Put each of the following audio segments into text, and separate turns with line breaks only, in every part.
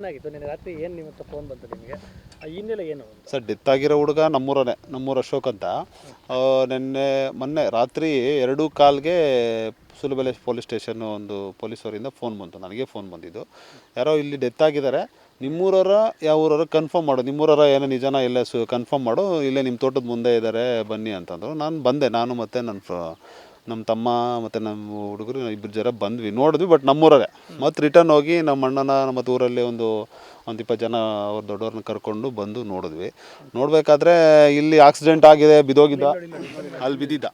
ಏನಾಗಿತ್ತು ನಿನ್ನೆ ರಾತ್ರಿ ಏನು ನಿಮ್ಮ ಹತ್ರ ಫೋನ್ ಬಂತು ನಿಮಗೆ ಹಿನ್ನೆಲೆ ಏನು
ಸರ್ ಡೆತ್ ಆಗಿರೋ ಹುಡುಗ ನಮ್ಮೂರ ಅಶೋಕ್ ಅಂತ. ಮೊನ್ನೆ ರಾತ್ರಿ 2:15ಗೆ ಸುಲಬೆಲೆ ಪೊಲೀಸ್ ಸ್ಟೇಷನ್ ಒಂದು ಪೊಲೀಸವರಿಂದ ಫೋನ್ ಬಂತು. ನನಗೆ ಫೋನ್ ಬಂದಿದ್ದು, ಯಾರೋ ಇಲ್ಲಿ ಡೆತ್ ಆಗಿದ್ದಾರೆ, ನಿಮ್ಮೂರವರ ಯಾವ ಊರವರು ಕನ್ಫರ್ಮ್ ಮಾಡು, ನಿಮ್ಮೂರವರ ಏನೋ ನಿಜನ ಇಲ್ಲ ಕನ್ಫರ್ಮ್ ಮಾಡು, ಇಲ್ಲೇ ನಿಮ್ಮ ತೋಟದ ಮುಂದೆ ಇದ್ದಾರೆ ಬನ್ನಿ ಅಂತಂದರು. ನಾನು ಬಂದೆ, ನಾನು ಮತ್ತು ನಮ್ಮ ತಮ್ಮ ಮತ್ತು ನಮ್ಮ ಹುಡುಗರು ಇಬ್ಬರು ಜನ ಬಂದ್ವಿ, ನೋಡಿದ್ವಿ. ಬಟ್ ನಮ್ಮೂರೇ ಮತ್ತು ರಿಟರ್ನ್ ಹೋಗಿ ನಮ್ಮ ಅಣ್ಣನ ಮತ್ತು ಊರಲ್ಲಿ ಒಂದು 20 ಜನ ಅವ್ರ ದೊಡ್ಡವ್ರನ್ನ ಕರ್ಕೊಂಡು ಬಂದು ನೋಡಿದ್ವಿ. ನೋಡಬೇಕಾದ್ರೆ ಇಲ್ಲಿ ಆಕ್ಸಿಡೆಂಟ್ ಆಗಿದೆ, ಬಿದ್ದೋಗಿದ್ದ, ಅಲ್ಲಿ ಬಿದ್ದಿದ್ದ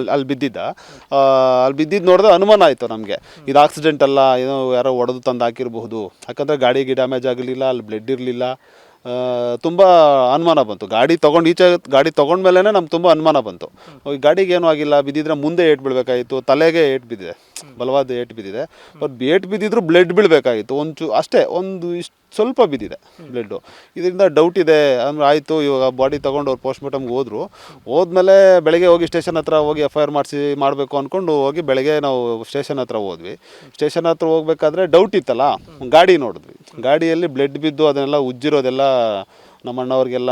ಅಲ್ಲಿ ಬಿದ್ದಿದ್ದು ನೋಡಿದ್ರೆ ಅನುಮಾನ ಆಯಿತು ನಮಗೆ, ಇದು ಆಕ್ಸಿಡೆಂಟ್ ಅಲ್ಲ, ಏನೋ ಯಾರೋ ಹೊಡೆದು ತಂದು ಹಾಕಿರಬಹುದು. ಯಾಕಂದರೆ ಗಾಡಿಗೆ ಡ್ಯಾಮೇಜ್ ಆಗಲಿಲ್ಲ, ಅಲ್ಲಿ ಬ್ಲಡ್ ಇರಲಿಲ್ಲ. ತುಂಬ ಅನುಮಾನ ಬಂತು. ಗಾಡಿ ತೊಗೊಂಡ್ಮೇಲೆ ನಮ್ಗೆ ತುಂಬ ಅನುಮಾನ ಬಂತು. ಈ ಗಾಡಿಗೆ ಏನೂ ಆಗಿಲ್ಲ, ಬಿದ್ದಿದ್ರೆ ಮುಂದೆ ಏಟು ಬೀಳಬೇಕಾಗಿತ್ತು, ತಲೆಗೆ ಏಟು ಬಿದ್ದಿದೆ, ಬಲವಾದ ಏಟು ಬಿದ್ದಿದೆ. ಬಟ್ ಏಟು ಬಿದ್ದಿದ್ರು ಬ್ಲಡ್ ಬೀಳಬೇಕಾಗಿತ್ತು, ಅಷ್ಟೇ ಒಂದು ಇಷ್ಟು ಸ್ವಲ್ಪ ಬಿದ್ದಿದೆ ಬ್ಲಡ್ಡು. ಇದರಿಂದ ಡೌಟ್ ಇದೆ ಅಂದ್ರೆ ಆಯಿತು. ಇವಾಗ ಬಾಡಿ ತೊಗೊಂಡು ಅವ್ರು ಪೋಸ್ಟ್ಮಾರ್ಟಮ್ಗೆ ಹೋದ್ಮೇಲೆ ಬೆಳಗ್ಗೆ ಹೋಗಿ ಸ್ಟೇಷನ್ ಹತ್ರ ಹೋಗಿ FIR ಮಾಡಬೇಕು ಅಂದ್ಕೊಂಡು ಹೋಗಿ ಬೆಳಗ್ಗೆ ನಾವು ಸ್ಟೇಷನ್ ಹತ್ರ ಹೋದ್ವಿ. ಸ್ಟೇಷನ್ ಹತ್ರ ಹೋಗ್ಬೇಕಾದ್ರೆ ಡೌಟ್ ಇತ್ತಲ್ಲ, ಗಾಡಿ ನೋಡಿದ್ವಿ. ಗಾಡಿಯಲ್ಲಿ ಬ್ಲಡ್ ಬಿದ್ದು ಅದನ್ನೆಲ್ಲ ಉಜ್ಜಿರೋದೆಲ್ಲ ನಮ್ಮ ಅಣ್ಣವ್ರಿಗೆಲ್ಲ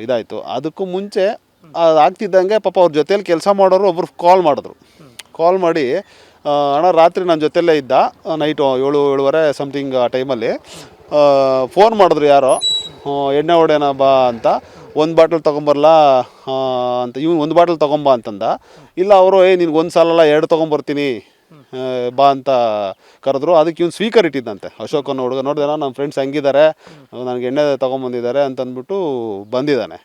ಇದಾಯಿತು. ಅದಕ್ಕೂ ಮುಂಚೆ ಆಗ್ತಿದ್ದಂಗೆ ಪಾಪ ಅವ್ರ ಜೊತೇಲಿ ಕೆಲಸ ಮಾಡೋರು ಒಬ್ರು ಕಾಲ್ ಮಾಡಿ, ಅಣ್ಣ ರಾತ್ರಿ ನನ್ನ ಜೊತೆಯಲ್ಲೇ ಇದ್ದ, ನೈಟು 7-7:30 ಸಮಥಿಂಗ್ ಆ ಟೈಮಲ್ಲಿ ಫೋನ್ ಮಾಡಿದ್ರು ಯಾರೋ, ಎಣ್ಣೆ ಹೊಡೆಯೋಣ ಬಾ ಅಂತ, ಒಂದು ಬಾಟಲ್ ತೊಗೊಂಬರಲ್ಲ ಅಂತ. ಇವ್ನು ಒಂದು ಬಾಟಲ್ ತೊಗೊಂಬಾ ಅಂತಂದ. ಇಲ್ಲ ಅವರು ನಿನ್ಗೆ ಒಂದು ಸಾಲಲ್ಲ 2 ತೊಗೊಂಬರ್ತೀನಿ ಬಾ ಅಂತ ಕರೆದ್ರು. ಅದಕ್ಕೆ ಇವ್ನು ಸ್ವೀಕರ್ ಇಟ್ಟಿದ್ದಂತೆ, ಅಶೋಕನ ಹುಡುಗ. ನೋಡಿದೆ ನಮ್ಮ ಫ್ರೆಂಡ್ಸ್ ಹೆಂಗಿದ್ದಾರೆ, ನನಗೆ ಎಣ್ಣೆ ತೊಗೊಂಬಂದಿದ್ದಾರೆ ಅಂತಂದ್ಬಿಟ್ಟು ಬಂದಿದ್ದಾನೆ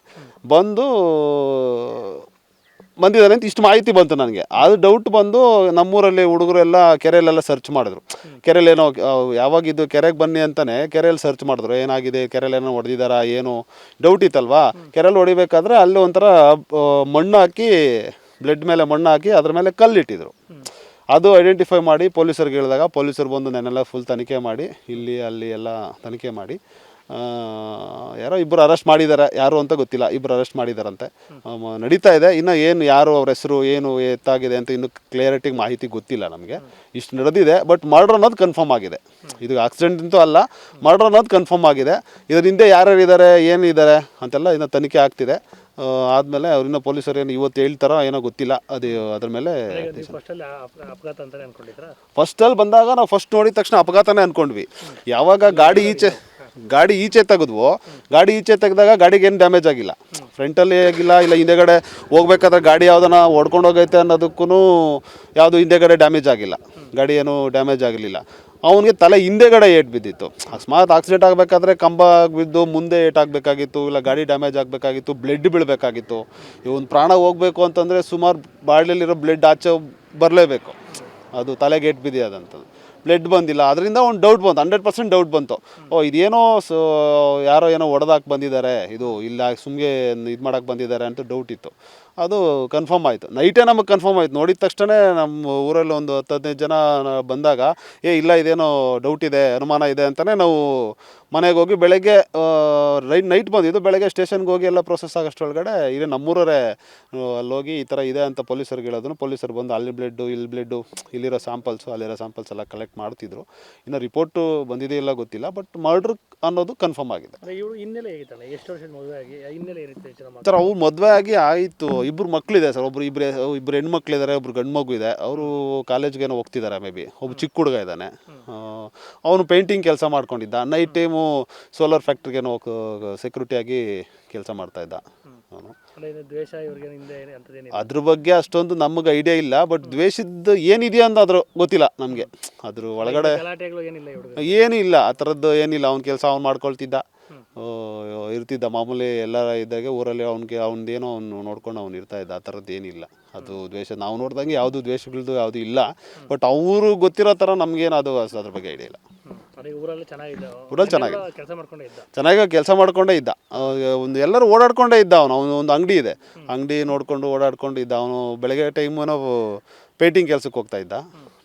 ಅಂತ ಇಷ್ಟು ಮಾಹಿತಿ ಬಂತು ನನಗೆ. ಅದು ಡೌಟ್ ಬಂದು ನಮ್ಮೂರಲ್ಲಿ ಹುಡುಗರೆಲ್ಲ ಕೆರೆಯಲ್ಲೆಲ್ಲ ಸರ್ಚ್ ಮಾಡಿದ್ರು. ಕೆರೆಯಲ್ಲೇನೋ ಯಾವಾಗಿದ್ದು ಕೆರೆಗೆ ಬನ್ನಿ ಅಂತಲೇ ಕೆರೆಯಲ್ಲಿ ಸರ್ಚ್ ಮಾಡಿದ್ರು, ಏನಾಗಿದೆ, ಕೆರೆಯಲ್ಲೇನೋ ಹೊಡೆದಿದ್ದಾರಾ ಏನು ಡೌಟ್ ಇತ್ತಲ್ವಾ. ಕೆರೆಯಲ್ಲಿ ಹೊಡಿಬೇಕಾದ್ರೆ ಅಲ್ಲಿ ಒಂಥರ ಮಣ್ಣು ಹಾಕಿ, ಬ್ಲಡ್ ಮೇಲೆ ಮಣ್ಣು ಹಾಕಿ ಅದ್ರ ಮೇಲೆ ಕಲ್ಲಿಟ್ಟಿದ್ರು. ಅದು ಐಡೆಂಟಿಫೈ ಮಾಡಿ ಪೊಲೀಸರಿಗೆ ಹೇಳಿದಾಗ ಪೊಲೀಸರು ಬಂದು ನೆನ್ನೆಲ್ಲ ಫುಲ್ ತನಿಖೆ ಮಾಡಿ, ಇಲ್ಲಿ ಅಲ್ಲಿ ಎಲ್ಲ ತನಿಖೆ ಮಾಡಿ ಯಾರೋ ಇಬ್ಬರು ಅರೆಸ್ಟ್ ಮಾಡಿದ್ದಾರೆ, ಯಾರು ಅಂತ ಗೊತ್ತಿಲ್ಲ, ಇಬ್ಬರು ಅರೆಸ್ಟ್ ಮಾಡಿದಾರಂತೆ. ನಡೀತಾ ಇದೆ. ಇನ್ನು ಏನು ಯಾರು ಅವ್ರ ಹೆಸರು ಏನು ಎತ್ತಾಗಿದೆ ಅಂತ ಇನ್ನೂ ಕ್ಲಿಯರಿಟಿಗೆ ಮಾಹಿತಿ ಗೊತ್ತಿಲ್ಲ ನಮಗೆ. ಇಷ್ಟು ನಡೆದಿದೆ. ಬಟ್ ಮರ್ಡರ್ ಅನ್ನೋದು ಕನ್ಫರ್ಮ್ ಆಗಿದೆ. ಇದು ಆಕ್ಸಿಡೆಂಟ್ ಅಂತೂ ಅಲ್ಲ, ಮರ್ಡರ್ ಅನ್ನೋದು ಕನ್ಫರ್ಮ್ ಆಗಿದೆ. ಇದರ ಹಿಂದೆ ಯಾರ್ಯಾರಿದ್ದಾರೆ ಏನಿದ್ದಾರೆ ಅಂತೆಲ್ಲ ಇನ್ನು ತನಿಖೆ ಆಗ್ತಿದೆ. ಆದಮೇಲೆ ಅವ್ರಿನ್ನ ಪೊಲೀಸರು ಏನು ಇವತ್ತು ಹೇಳ್ತಾರೋ ಏನೋ ಗೊತ್ತಿಲ್ಲ. ಅದು ಅದ್ರ ಮೇಲೆ ಫಸ್ಟಲ್ಲಿ ಬಂದಾಗ ನಾವು ಫಸ್ಟ್ ನೋಡಿದ ತಕ್ಷಣ ಅಪಘಾತನೇ ಅಂದ್ಕೊಂಡ್ವಿ. ಯಾವಾಗ ಗಾಡಿ ಈಚೆ ತೆಗೆದ್ವು, ಗಾಡಿ ಈಚೆ ತೆಗೆದಾಗ ಗಾಡಿಗೆ ಏನು ಡ್ಯಾಮೇಜ್ ಆಗಿಲ್ಲ, ಫ್ರಂಟಲ್ಲಿ ಆಗಿಲ್ಲ, ಇಲ್ಲ ಹಿಂದೆಗಡೆ ಹೋಗ್ಬೇಕಾದ್ರೆ ಗಾಡಿ ಯಾವುದನ್ನ ಹೊಡ್ಕೊಂಡು ಹೋಗೈತೆ ಅನ್ನೋದಕ್ಕೂ ಯಾವುದು ಹಿಂದೆಗಡೆ ಡ್ಯಾಮೇಜ್ ಆಗಿಲ್ಲ, ಗಾಡಿ ಏನೂ ಡ್ಯಾಮೇಜ್ ಆಗಲಿಲ್ಲ. ಅವನಿಗೆ ತಲೆ ಹಿಂದೆಗಡೆ ಏಟು ಬಿದ್ದಿತ್ತು. ಅಕಸ್ಮಾತ್ ಆಕ್ಸಿಡೆಂಟ್ ಆಗಬೇಕಾದ್ರೆ ಕಂಬ ಬಿದ್ದು ಮುಂದೆ ಏಟಾಗಬೇಕಾಗಿತ್ತು, ಇಲ್ಲ ಗಾಡಿ ಡ್ಯಾಮೇಜ್ ಆಗಬೇಕಾಗಿತ್ತು, ಬ್ಲಡ್ ಬೀಳಬೇಕಾಗಿತ್ತು. ಇವನು ಪ್ರಾಣ ಹೋಗಬೇಕು ಅಂತಂದರೆ ಸುಮಾರು ಬಾಡಿಲಿರೋ ಬ್ಲಡ್ ಆಚೆ ಬರಲೇಬೇಕು. ಅದು ತಲೆಗೆ ಏಟು ಬಿದ್ದಿದಂಥದ್ದು, ಬ್ಲಡ್ ಬಂದಿಲ್ಲ. ಅದರಿಂದ ಒಂದು ಡೌಟ್ ಬಂತು, 100% ಡೌಟ್ ಬಂತು. ಇದೇನೋ ಯಾರೋ ಏನೋ ಹೊಡೆದಾಕಿ ಬಂದಿದ್ದಾರೆ, ಇದು ಇಲ್ಲ ಸುಮ್ಮನೆ ಇದು ಮಾಡೋಕ್ಕೆ ಬಂದಿದ್ದಾರೆ ಅಂತ ಡೌಟ್ ಇತ್ತು. ಅದು ಕನ್ಫರ್ಮ್ ಆಯಿತು. ನೈಟೇ ನಮಗೆ ಕನ್ಫರ್ಮ್ ಆಯಿತು. ನೋಡಿದ ತಕ್ಷಣ ನಮ್ಮ ಊರಲ್ಲಿ ಒಂದು 10-15 ಜನ ಬಂದಾಗ ಇಲ್ಲ ಇದೇನೋ ಡೌಟ್ ಇದೆ, ಅನುಮಾನ ಇದೆ ಅಂತಲೇ ನಾವು ಮನೆಗೆ ಹೋಗಿ ಬೆಳಗ್ಗೆ ನೈಟ್ ಬಂದಿದ್ದು. ಬೆಳಗ್ಗೆ ಸ್ಟೇಷನ್ಗೆ ಹೋಗಿ ಎಲ್ಲ ಪ್ರೊಸೆಸ್ ಆಗೋಷ್ಟರೊಳಗಡೆ ಇದೇ ನಮ್ಮೂರವರೇ ಅಲ್ಲೋಗಿ ಈ ಥರ ಇದೆ ಅಂತ ಪೊಲೀಸರಿಗೆ ಹೇಳೋದನ್ನು ಪೊಲೀಸರು ಬಂದು ಅಲ್ಲಿ ಬ್ಲಡ್ಡು ಇಲ್ಲಿ ಬ್ಲಡ್ಡು ಇಲ್ಲಿರೋ ಸ್ಯಾಂಪಲ್ಸು ಅಲ್ಲಿರೋ ಸ್ಯಾಂಪಲ್ಸ್ ಎಲ್ಲ ಕಲೆಕ್ಟ್ ಮಾಡ್ತಿದ್ರು. ಇನ್ನು ರಿಪೋರ್ಟು ಬಂದಿದೆಯೋ ಇಲ್ಲ ಗೊತ್ತಿಲ್ಲ. ಬಟ್ ಮರ್ಡ್ರ್ ಅನ್ನೋದು ಕನ್ಫರ್ಮ್ ಆಗಿದೆ. ಸರ್ ಅವು ಮದುವೆ ಆಗಿ ಆಯಿತು, ಇಬ್ಬರು ಮಕ್ಕಳಿದೆ ಸರ್. ಇಬ್ಬರು ಹೆಣ್ಮಕ್ಳಿದ್ದಾರೆ, ಒಬ್ರು ಗಂಡು ಮಗು ಇದೆ. ಅವರು ಕಾಲೇಜ್ಗೇನೋ ಹೋಗ್ತಿದ್ದಾರೆ, ಮೇ ಬಿ. ಒಬ್ಬ ಚಿಕ್ಕ ಹುಡುಗ ಇದ್ದಾನೆ, ಅವನು ಪೇಂಟಿಂಗ್ ಕೆಲಸ ಮಾಡ್ಕೊಂಡಿದ್ದ. ನೈಟ್ ಟೈಮು ಸೋಲಾರ್ ಫ್ಯಾಕ್ಟ್ರಿಗೇನೋ ಸೆಕ್ಯೂರಿಟಿಯಾಗಿ ಕೆಲಸ ಮಾಡ್ತಾಯಿದ್ದ ಅವನು. ಅದ್ರ ಬಗ್ಗೆ ಅಷ್ಟೊಂದು ನಮಗೆ ಐಡಿಯಾ ಇಲ್ಲ. ಬಟ್ ದ್ವೇಷದ ಏನಿದೆಯಾ ಅಂತ ಅದ್ರ ಗೊತ್ತಿಲ್ಲ ನಮಗೆ. ಅದ್ರ ಒಳಗಡೆ ಏನೂ ಇಲ್ಲ, ಆ ಥರದ್ದು ಏನಿಲ್ಲ. ಅವ್ನ ಕೆಲಸ ಅವ್ನು ಮಾಡ್ಕೊಳ್ತಿದ್ದ, ಇರ್ತಿದ್ದ ಮಾಮೂಲಿ ಎಲ್ಲರ ಇದ್ದಾಗೆ ಊರಲ್ಲಿ. ಅವ್ನದೇನೋ ಅವ್ನು ನೋಡ್ಕೊಂಡು ಅವ್ನು ಇರ್ತಾಯಿದ್ದ. ಆ ಥರದ್ದು ಏನಿಲ್ಲ. ಅದು ದ್ವೇಷ ನಾವು ನೋಡ್ದಂಗೆ ಯಾವುದು ದ್ವೇಷಗಳದ್ದು ಯಾವುದು ಇಲ್ಲ. ಬಟ್ ಅವರು ಗೊತ್ತಿರೋ ಥರ ನಮಗೇನು ಅದು ಅದ್ರ ಬಗ್ಗೆ ಐಡಿಯಾ ಇಲ್ಲ. ಊರಲ್ಲಿ ಚೆನ್ನಾಗಿ ಕೆಲಸ ಮಾಡ್ಕೊಂಡೇ ಇದ್ದ. ಎಲ್ಲರೂ ಓಡಾಡ್ಕೊಂಡೇ ಇದ್ದ. ಅವನು ಒಂದು ಅಂಗಡಿ ಇದೆ, ಅಂಗಡಿ ನೋಡ್ಕೊಂಡು ಓಡಾಡ್ಕೊಂಡು ಇದ್ದ. ಅವನು ಬೆಳಗ್ಗೆ ಟೈಮು ಪೇಂಟಿಂಗ್ ಕೆಲಸಕ್ಕೆ ಹೋಗ್ತಾ ಇದ್ದ,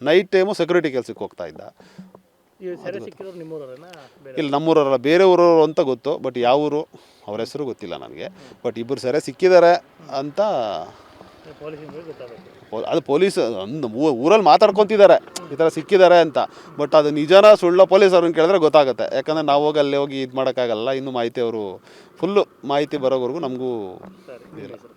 ನೈಟ್ ಟೈಮು ಸೆಕ್ಯೂರಿಟಿ ಕೆಲಸಕ್ಕೆ ಹೋಗ್ತಾ ಇದ್ದ. ಇಲ್ಲ ನಮ್ಮೂರಲ್ಲ, ಬೇರೆ ಊರವರು ಅಂತ ಗೊತ್ತು. ಬಟ್ ಯಾವ ಊರು ಅವ್ರ ಹೆಸರು ಗೊತ್ತಿಲ್ಲ ನನಗೆ. ಬಟ್ ಇಬ್ಬರು ಸೆರೆ ಸಿಕ್ಕಿದ್ದಾರೆ ಅಂತ
ಪೊಲೀಸಿಂದ ಗೊತ್ತಾಗಬೇಕು.
ಅದು ಪೊಲೀಸ್ ಒಂದು ಊರಲ್ಲಿ ಮಾತಾಡ್ಕೊತಿದ್ದಾರೆ ಈ ಥರ ಸಿಕ್ಕಿದ್ದಾರೆ ಅಂತ. ಬಟ್ ಅದು ನಿಜನ ಸುಳ್ಳ ಪೊಲೀಸ್ ಅವ್ರನ್ನ ಕೇಳಿದ್ರೆ ಗೊತ್ತಾಗುತ್ತೆ. ಯಾಕಂದರೆ ನಾವು ಹೋಗಿ ಅಲ್ಲಿ ಹೋಗಿ ಇದು ಮಾಡೋಕ್ಕಾಗಲ್ಲ. ಇನ್ನೂ ಮಾಹಿತಿ ಅವರು ಫುಲ್ಲು ಮಾಹಿತಿ ಬರೋವರೆಗೂ ನಮಗೂ
ಸರಿ, ನಿಮ್ಮ ಹೆಸರು?